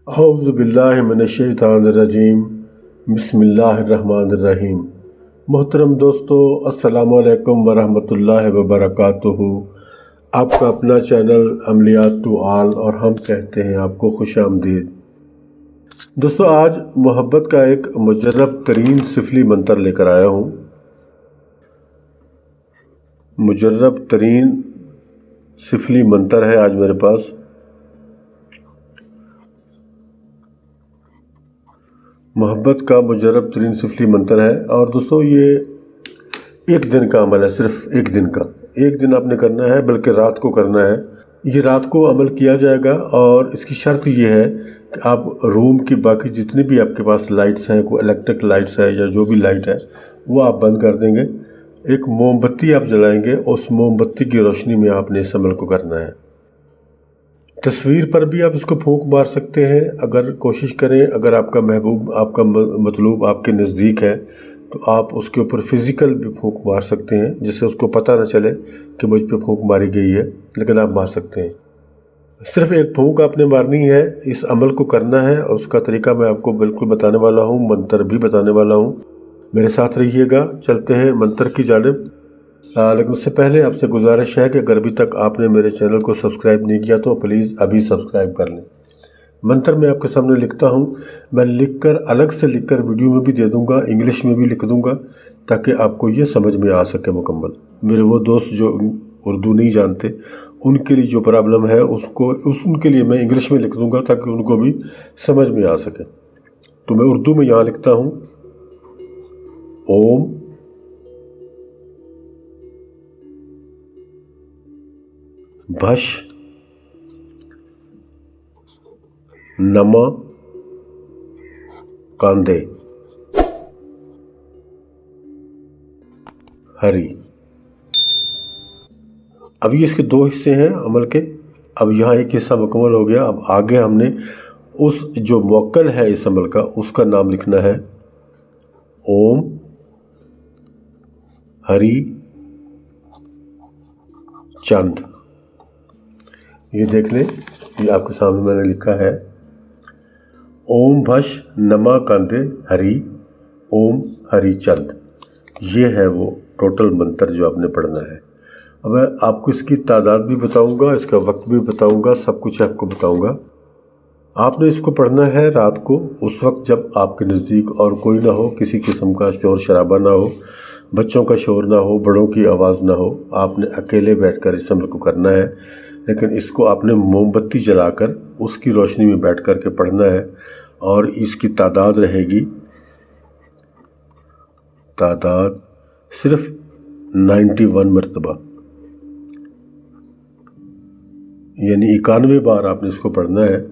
اعوذ باللہ من الشیطان الرجیم بسم اللہ الرحمن الرحیم۔ محترم دوستو، السلام علیکم ورحمۃ اللہ وبرکاتہ۔ آپ کا اپنا چینل عملیات ٹو آل اور ہم کہتے ہیں آپ کو خوش آمدید۔ دوستو، آج محبت کا ایک مجرب ترین سفلی منتر لے کر آیا ہوں۔ مجرب ترین سفلی منتر ہے آج میرے پاس۔ محبت کا مجرب ترین سفلی منتر ہے، اور دوستو یہ ایک دن کا عمل ہے، صرف ایک دن کا۔ ایک دن آپ نے کرنا ہے، بلکہ رات کو کرنا ہے۔ یہ رات کو عمل کیا جائے گا، اور اس کی شرط یہ ہے کہ آپ روم کی باقی جتنی بھی آپ کے پاس لائٹس ہیں، کوئی الیکٹرک لائٹس ہے یا جو بھی لائٹ ہے، وہ آپ بند کر دیں گے۔ ایک موم بتی آپ جلائیں گے، اس موم بتی کی روشنی میں آپ نے اس عمل کو کرنا ہے۔ تصویر پر بھی آپ اس کو پھونک مار سکتے ہیں، اگر کوشش کریں، اگر آپ کا محبوب، آپ کا مطلوب آپ کے نزدیک ہے تو آپ اس کے اوپر فزیکل بھی پھونک مار سکتے ہیں، جس سے اس کو پتہ نہ چلے کہ مجھ پہ پھونک ماری گئی ہے، لیکن آپ مار سکتے ہیں۔ صرف ایک پھونک آپ نے مارنی ہے، اس عمل کو کرنا ہے، اور اس کا طریقہ میں آپ کو بالکل بتانے والا ہوں، منتر بھی بتانے والا ہوں۔ میرے ساتھ رہیے گا، چلتے ہیں منتر کی جانب۔ لیکن اس سے پہلے آپ سے گزارش ہے کہ اگر ابھی تک آپ نے میرے چینل کو سبسکرائب نہیں کیا تو پلیز ابھی سبسکرائب کر لیں۔ منتر میں آپ کے سامنے لکھتا ہوں، میں لکھ کر الگ سے لکھ کر ویڈیو میں بھی دے دوں گا، انگلش میں بھی لکھ دوں گا، تاکہ آپ کو یہ سمجھ میں آ سکے مکمل۔ میرے وہ دوست جو اردو نہیں جانتے، ان کے لیے جو پرابلم ہے ان کے لیے میں انگلش میں لکھ دوں گا، تاکہ ان کو بھی سمجھ میں آ سکے۔ تو میں اردو میں یہاں لکھتا ہوں، اوم بھش نما کاندے ہری۔ اب یہ اس کے دو حصے ہیں عمل کے۔ اب یہاں ایک حصہ مکمل ہو گیا، اب آگے ہم نے اس جو موکل ہے اس عمل کا، اس کا نام لکھنا ہے اوم ہری چند۔ یہ دیکھ لیں، یہ آپ کے سامنے میں نے لکھا ہے، اوم بھش نما کاندے ہری، اوم ہری چند۔ یہ ہے وہ ٹوٹل منتر جو آپ نے پڑھنا ہے۔ اب میں آپ کو اس کی تعداد بھی بتاؤں گا، اس کا وقت بھی بتاؤں گا، سب کچھ آپ کو بتاؤں گا۔ آپ نے اس کو پڑھنا ہے رات کو، اس وقت جب آپ کے نزدیک اور کوئی نہ ہو، کسی قسم کا شور شرابہ نہ ہو، بچوں کا شور نہ ہو، بڑوں کی آواز نہ ہو۔ آپ نے اکیلے بیٹھ کر اس عمل کو کرنا ہے، لیکن اس کو آپ نے موم بتی جلا کر اس کی روشنی میں بیٹھ کر کے پڑھنا ہے، اور اس کی تعداد رہے گی، تعداد صرف 91 مرتبہ، یعنی 91 بار آپ نے اس کو پڑھنا ہے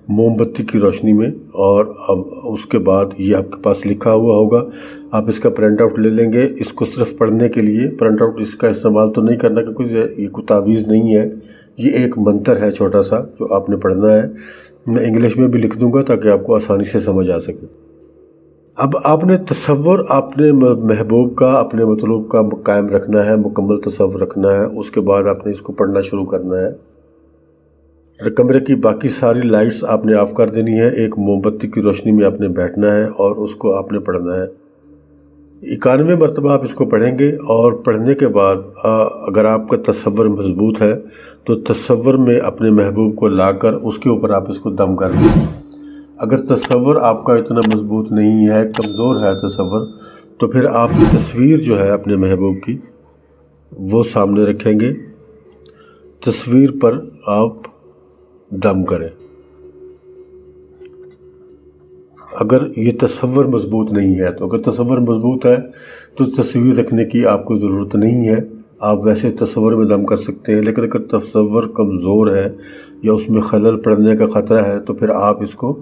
موم بتی کی روشنی میں۔ اور اب اس کے بعد یہ آپ کے پاس لکھا ہوا ہوگا، آپ اس کا پرنٹ آؤٹ لے لیں گے۔ اس کو صرف پڑھنے کے لیے پرنٹ آؤٹ اس کا استعمال تو نہیں کرنا، کیونکہ یہ کوئی تعویذ نہیں ہے، یہ ایک منتر ہے چھوٹا سا جو آپ نے پڑھنا ہے۔ میں انگلش میں بھی لکھ دوں گا تاکہ آپ کو آسانی سے سمجھ آ سکے۔ اب آپ نے تصور اپنے محبوب کا، اپنے مطلوب کا قائم رکھنا ہے، مکمل تصور رکھنا ہے۔ اس کے بعد آپ نے اس کو پڑھنا شروع کرنا ہے۔ کمرے کی باقی ساری لائٹس آپ نے آف کر دینی ہے، ایک موم بتی کی روشنی میں آپ نے بیٹھنا ہے، اور اس کو آپ نے پڑھنا ہے 91 مرتبہ۔ آپ اس کو پڑھیں گے، اور پڑھنے کے بعد اگر آپ کا تصور مضبوط ہے تو تصور میں اپنے محبوب کو لا کر اس کے اوپر آپ اس کو دم کر دیں۔ اگر تصور آپ کا اتنا مضبوط نہیں ہے، کمزور ہے تصور، تو پھر آپ کی تصویر جو ہے اپنے محبوب کی وہ سامنے رکھیں گے، تصویر پر آپ دم کریں۔ اگر یہ تصور مضبوط نہیں ہے تو، اگر تصور مضبوط ہے تو تصویر رکھنے کی آپ کو ضرورت نہیں ہے، آپ ویسے تصور میں دم کر سکتے ہیں۔ لیکن اگر تصور کمزور ہے یا اس میں خلل پڑنے کا خطرہ ہے تو پھر آپ اس کو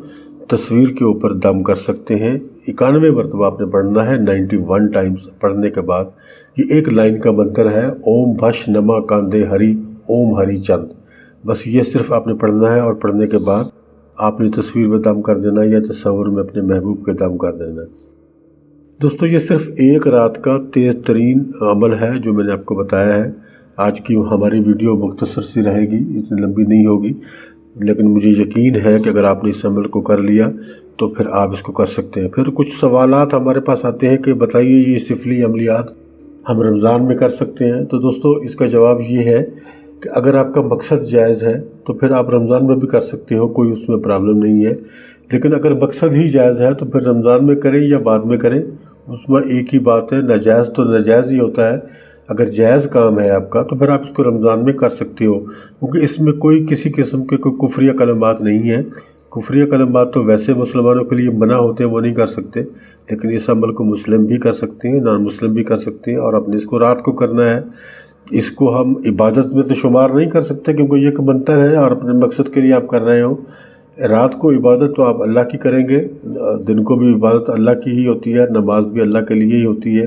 تصویر کے اوپر دم کر سکتے ہیں۔ 91 مرتبہ آپ نے پڑھنا ہے، 91 ٹائمز پڑھنے کے بعد یہ ایک لائن کا منتر ہے، اوم بھش نما کاندے ہری، اوم ہری چند۔ بس یہ صرف آپ نے پڑھنا ہے، اور پڑھنے کے بعد آپ نے تصویر میں دم کر دینا ہے یا تصور میں اپنے محبوب کے دم کر دینا ہے۔ دوستو یہ صرف ایک رات کا تیز ترین عمل ہے جو میں نے آپ کو بتایا ہے۔ آج کی ہماری ویڈیو مختصر سی رہے گی، اتنی لمبی نہیں ہوگی، لیکن مجھے یقین ہے کہ اگر آپ نے اس عمل کو کر لیا تو پھر آپ اس کو کر سکتے ہیں۔ پھر کچھ سوالات ہمارے پاس آتے ہیں کہ بتائیے یہ سفلی عملیات ہم رمضان میں کر سکتے ہیں؟ تو دوستو اس کا جواب یہ ہے کہ اگر آپ کا مقصد جائز ہے تو پھر آپ رمضان میں بھی کر سکتے ہو، کوئی اس میں پرابلم نہیں ہے۔ لیکن اگر مقصد ہی جائز ہے تو پھر رمضان میں کریں یا بعد میں کریں، اس میں ایک ہی بات ہے، ناجائز تو ناجائز ہی ہوتا ہے۔ اگر جائز کام ہے آپ کا تو پھر آپ اس کو رمضان میں کر سکتے ہو، کیونکہ اس میں کوئی کسی قسم کے کوئی کفریہ کلمات نہیں ہیں۔ کفریہ کلمات تو ویسے مسلمانوں کے لیے منع ہوتے ہیں، وہ نہیں کر سکتے، لیکن اس عمل کو مسلم بھی کر سکتے ہیں، نان مسلم بھی کر سکتے ہیں، اور اپنے اس کو رات کو کرنا ہے۔ اس کو ہم عبادت میں تو شمار نہیں کر سکتے کیونکہ یہ ایک منتر ہے اور اپنے مقصد کے لیے آپ کر رہے ہو۔ رات کو عبادت تو آپ اللہ کی کریں گے، دن کو بھی عبادت اللہ کی ہی ہوتی ہے، نماز بھی اللہ کے لیے ہی ہوتی ہے۔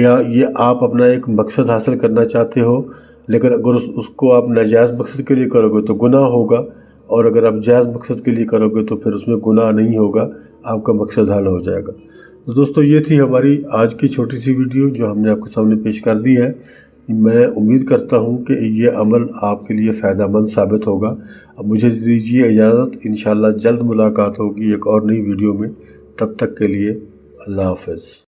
یا یہ آپ اپنا ایک مقصد حاصل کرنا چاہتے ہو، لیکن اگر اس کو آپ ناجائز مقصد کے لیے کرو گے تو گناہ ہوگا، اور اگر آپ جائز مقصد کے لیے کرو گے تو پھر اس میں گناہ نہیں ہوگا، آپ کا مقصد حل ہو جائے گا۔ تو دوستو یہ تھی ہماری آج کی چھوٹی سی ویڈیو جو ہم نے آپ کے سامنے پیش کر دی ہے۔ میں امید کرتا ہوں کہ یہ عمل آپ کے لیے فائدہ مند ثابت ہوگا۔ اب مجھے دیجیے اجازت، انشاءاللہ جلد ملاقات ہوگی ایک اور نئی ویڈیو میں۔ تب تک کے لیے اللہ حافظ۔